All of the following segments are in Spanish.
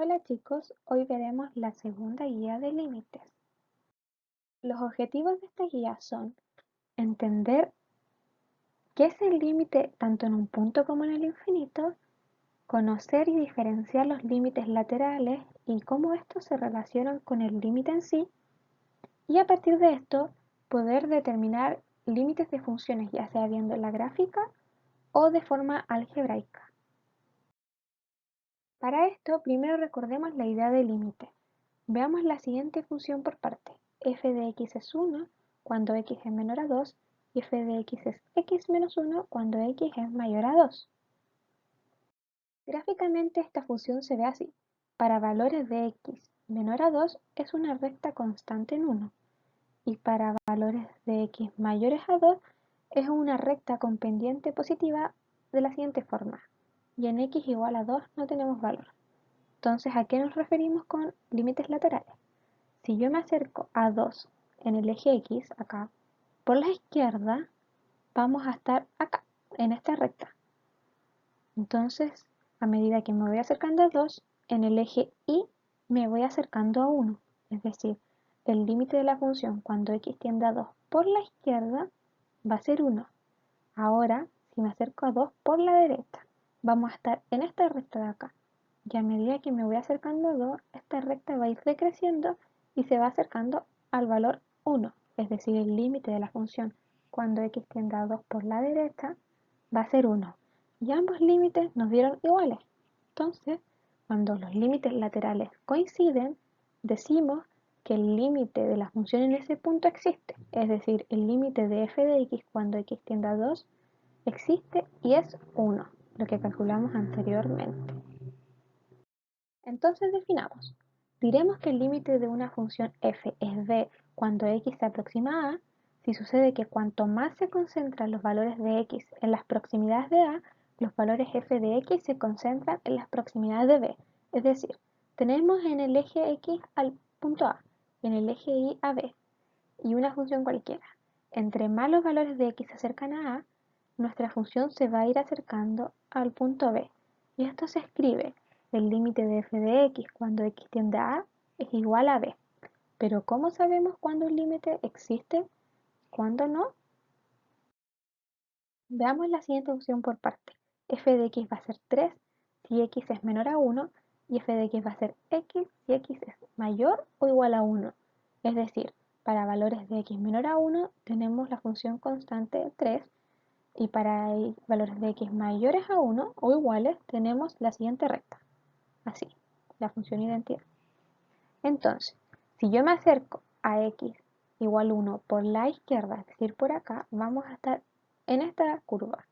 Hola chicos, hoy veremos la segunda guía de límites. Los objetivos de esta guía son entender qué es el límite tanto en un punto como en el infinito, conocer y diferenciar los límites laterales y cómo estos se relacionan con el límite en sí, y a partir de esto poder determinar límites de funciones, ya sea viendo la gráfica o de forma algebraica. Para esto, primero recordemos la idea de límite. Veamos la siguiente función por parte. F de x es 1 cuando x es menor a 2 y f de x es x menos 1 cuando x es mayor a 2. Gráficamente esta función se ve así. Para valores de x menor a 2 es una recta constante en 1 y para valores de x mayores a 2 es una recta con pendiente positiva de la siguiente forma. Y en x igual a 2 no tenemos valor. Entonces, ¿a qué nos referimos con límites laterales? Si yo me acerco a 2 en el eje X, acá, por la izquierda, vamos a estar acá, en esta recta. Entonces, a medida que me voy acercando a 2, en el eje Y me voy acercando a 1. Es decir, el límite de la función cuando x tiende a 2 por la izquierda va a ser 1. Ahora, si me acerco a 2 por la derecha, vamos a estar en esta recta de acá. Y a medida que me voy acercando a 2, esta recta va a ir decreciendo y se va acercando al valor 1, es decir, el límite de la función cuando x tiende a 2 por la derecha va a ser 1. Y ambos límites nos dieron iguales. Entonces, cuando los límites laterales coinciden, decimos que el límite de la función en ese punto existe, es decir, el límite de f de x cuando x tiende a 2 existe y es 1, lo que calculamos anteriormente. Entonces definamos. Diremos que el límite de una función f es b cuando x se aproxima a A, si sucede que cuanto más se concentran los valores de x en las proximidades de A, los valores f de x se concentran en las proximidades de b. Es decir, tenemos en el eje x al punto A, en el eje y a b, y una función cualquiera. Entre más los valores de x se acercan a A, nuestra función se va a ir acercando al punto B. Y esto se escribe, el límite de f de x cuando x tiende a A es igual a B. Pero ¿cómo sabemos cuándo un límite existe? ¿Cuándo no? Veamos la siguiente opción por parte. F de x va a ser 3 si x es menor a 1 y f de x va a ser x si x es mayor o igual a 1. Es decir, para valores de x menor a 1 tenemos la función constante 3 y para valores de x mayores a 1 o iguales tenemos la siguiente recta. Así, la función identidad. Entonces, si yo me acerco a x igual 1 por la izquierda, es decir, por acá, vamos a estar en esta curva.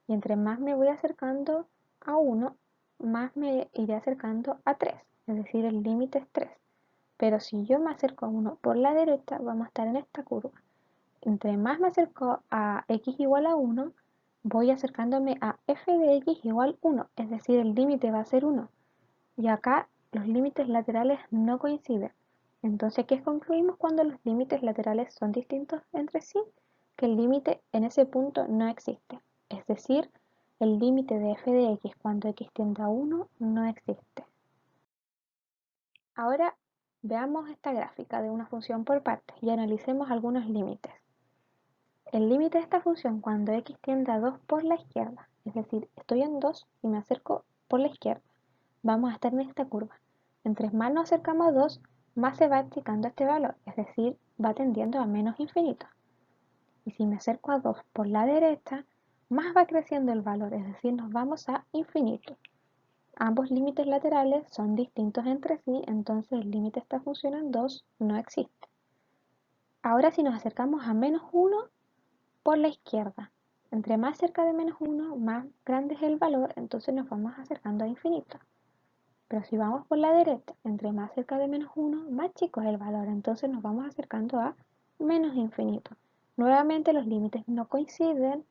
Y entre más me voy acercando a 1, más me iré acercando a 3, es decir, el límite es 3. Pero si yo me acerco a 1 por la derecha, vamos a estar en esta curva. Entre más me acerco a x igual a 1, voy acercándome a f de x igual 1, es decir, el límite va a ser 1. Y acá los límites laterales no coinciden. Entonces, ¿qué concluimos cuando los límites laterales son distintos entre sí? Que el límite en ese punto no existe. Es decir, el límite de f de x cuando x tiende a 1 no existe. Ahora veamos esta gráfica de una función por partes y analicemos algunos límites. El límite de esta función cuando x tiende a 2 por la izquierda, es decir, estoy en 2 y me acerco por la izquierda, vamos a estar en esta curva. Entre más nos acercamos a 2, más se va achicando este valor, es decir, va tendiendo a menos infinito. Y si me acerco a 2 por la derecha, más va creciendo el valor, es decir, nos vamos a infinito. Ambos límites laterales son distintos entre sí, entonces el límite de esta función en 2 no existe. Ahora si nos acercamos a menos 1 por la izquierda, entre más cerca de menos 1, más grande es el valor, entonces nos vamos acercando a infinito. Pero si vamos por la derecha, entre más cerca de menos 1, más chico es el valor, entonces nos vamos acercando a menos infinito. Nuevamente los límites no coinciden,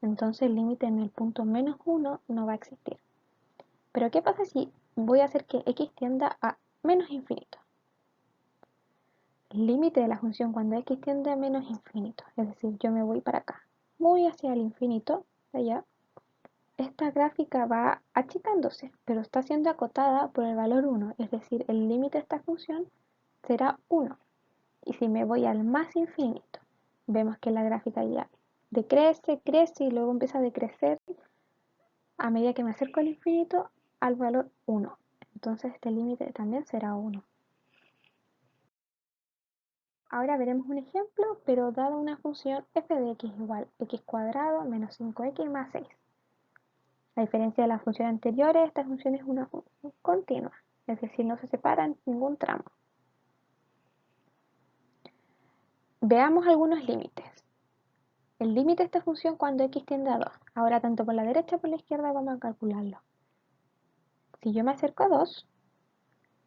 entonces el límite en el punto menos 1 no va a existir. Pero ¿qué pasa si voy a hacer que x tienda a menos infinito? El límite de la función cuando x tiende a menos infinito, es decir, yo me voy para acá, voy hacia el infinito, allá, esta gráfica va achicándose, pero está siendo acotada por el valor 1, es decir, el límite de esta función será 1. Y si me voy al más infinito, vemos que la gráfica ya decrece, crece y luego empieza a decrecer a medida que me acerco al infinito al valor 1. Entonces este límite también será 1. Ahora veremos un ejemplo, pero dado una función f de x igual x cuadrado menos 5x más 6. A diferencia de las funciones anteriores, esta función es una función continua, es decir, no se separa en ningún tramo. Veamos algunos límites. El límite de esta función cuando x tiende a 2. Ahora tanto por la derecha como por la izquierda vamos a calcularlo. Si yo me acerco a 2,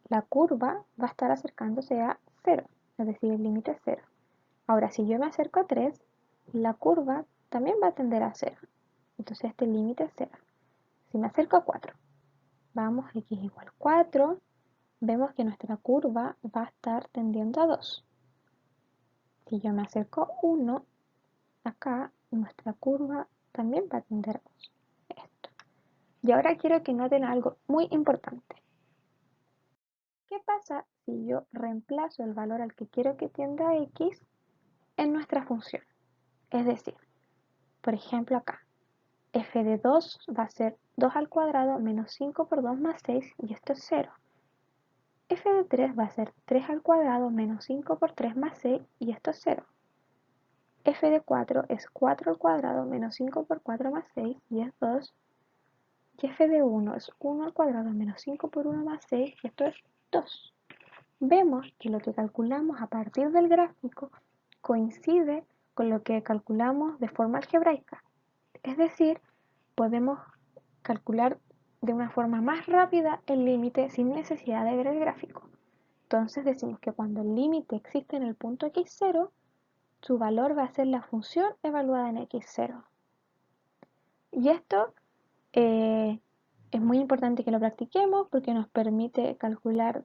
la curva va a estar acercándose a 0, es decir, el límite es 0. Ahora si yo me acerco a 3, la curva también va a tender a 0. Entonces este límite es 0. Si me acerco a 4, vamos x igual 4, vemos que nuestra curva va a estar tendiendo a 2. Si yo me acerco a 1, acá nuestra curva también va a tender a 2. Esto. Y ahora quiero que noten algo muy importante. ¿Qué pasa si yo reemplazo el valor al que quiero que tienda x en nuestra función? Es decir, por ejemplo acá, f de 2 va a ser 2 al cuadrado menos 5 por 2 más 6 y esto es 0. F de 3 va a ser 3 al cuadrado menos 5 por 3 más 6 y esto es 0. F de 4 es 4 al cuadrado menos 5 por 4 más 6 y es 2. Y f de 1 es 1 al cuadrado menos 5 por 1 más 6 y esto es 2. Vemos que lo que calculamos a partir del gráfico coincide con lo que calculamos de forma algebraica. Es decir, podemos calcular de una forma más rápida el límite sin necesidad de ver el gráfico. Entonces decimos que cuando el límite existe en el punto x0, su valor va a ser la función evaluada en x0. Y esto es muy importante que lo practiquemos porque nos permite calcular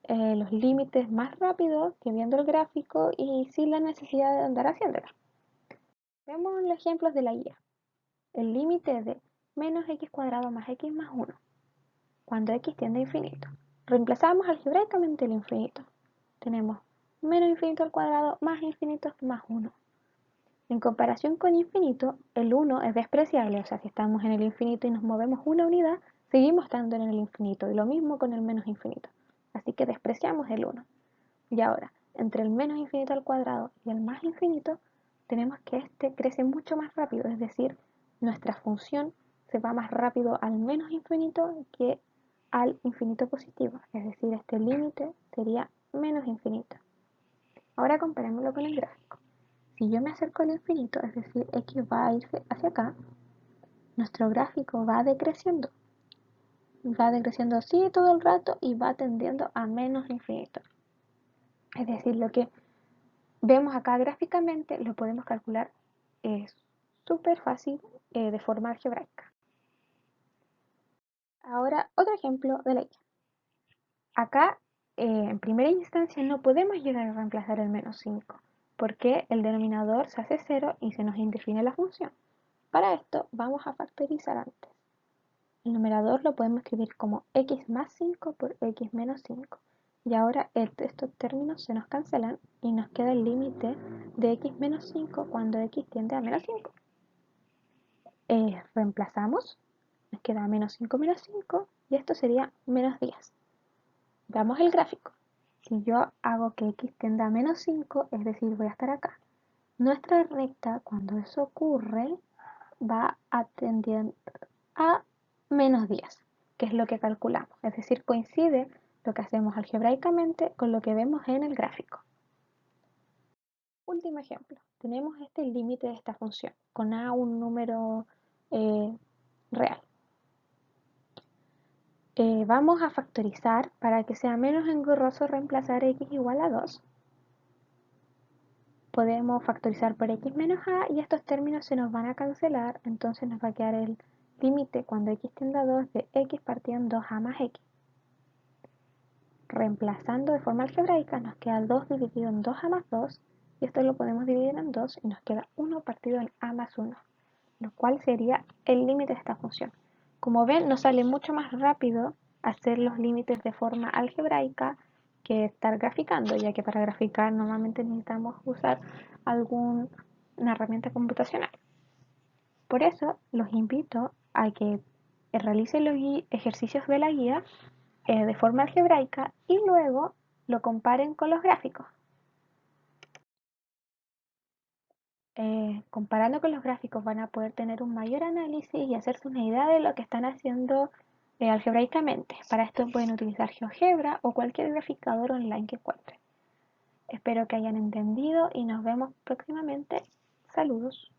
los límites más rápido que viendo el gráfico y sin la necesidad de andar haciéndolo. Veamos los ejemplos de la guía. El límite de menos x cuadrado más x más 1, cuando x tiende a infinito. Reemplazamos algebraicamente el infinito. Tenemos menos infinito al cuadrado más infinito más 1. En comparación con infinito, el 1 es despreciable, o sea, si estamos en el infinito y nos movemos una unidad, seguimos estando en el infinito, y lo mismo con el menos infinito. Así que despreciamos el 1. Y ahora, entre el menos infinito al cuadrado y el más infinito, tenemos que este crece mucho más rápido, es decir, nuestra función se va más rápido al menos infinito que al infinito positivo, es decir, este límite sería menos infinito. Ahora comparémoslo con el gráfico. Si yo me acerco al infinito, es decir, x va a irse hacia acá, nuestro gráfico va decreciendo. Va decreciendo así todo el rato y va tendiendo a menos infinito. Es decir, lo que vemos acá gráficamente lo podemos calcular es súper fácil de forma algebraica. Ahora, otro ejemplo de la guía. Acá, en primera instancia, no podemos llegar a reemplazar el menos 5, porque el denominador se hace 0 y se nos indefine la función. Para esto, vamos a factorizar antes. El numerador lo podemos escribir como x más 5 por x menos 5. Y ahora estos términos se nos cancelan y nos queda el límite de x menos 5 cuando x tiende a menos 5. Reemplazamos, nos queda menos 5 menos 5 y esto sería menos 10. Veamos el gráfico. Si yo hago que x tienda a menos 5, es decir, voy a estar acá, nuestra recta, cuando eso ocurre, va a tender a menos 10, que es lo que calculamos. Es decir, coincide lo que hacemos algebraicamente con lo que vemos en el gráfico. Último ejemplo. Tenemos este límite de esta función, con a un número real. Vamos a factorizar para que sea menos engorroso reemplazar x igual a 2. Podemos factorizar por x menos a y estos términos se nos van a cancelar, entonces nos va a quedar el límite cuando x tiende a 2 de x partido en 2a más x. Reemplazando de forma algebraica nos queda 2 dividido en 2a más 2 y esto lo podemos dividir en 2 y nos queda 1 partido en a más 1. lo cual sería el límite de esta función. Como ven, nos sale mucho más rápido hacer los límites de forma algebraica que estar graficando, ya que para graficar normalmente necesitamos usar alguna herramienta computacional. Por eso los invito a que realicen los ejercicios de la guía de forma algebraica y luego lo comparen con los gráficos. Comparando con los gráficos van a poder tener un mayor análisis y hacerse una idea de lo que están haciendo algebraicamente. Para esto pueden utilizar GeoGebra o cualquier graficador online que encuentren. Espero que hayan entendido y nos vemos próximamente. Saludos.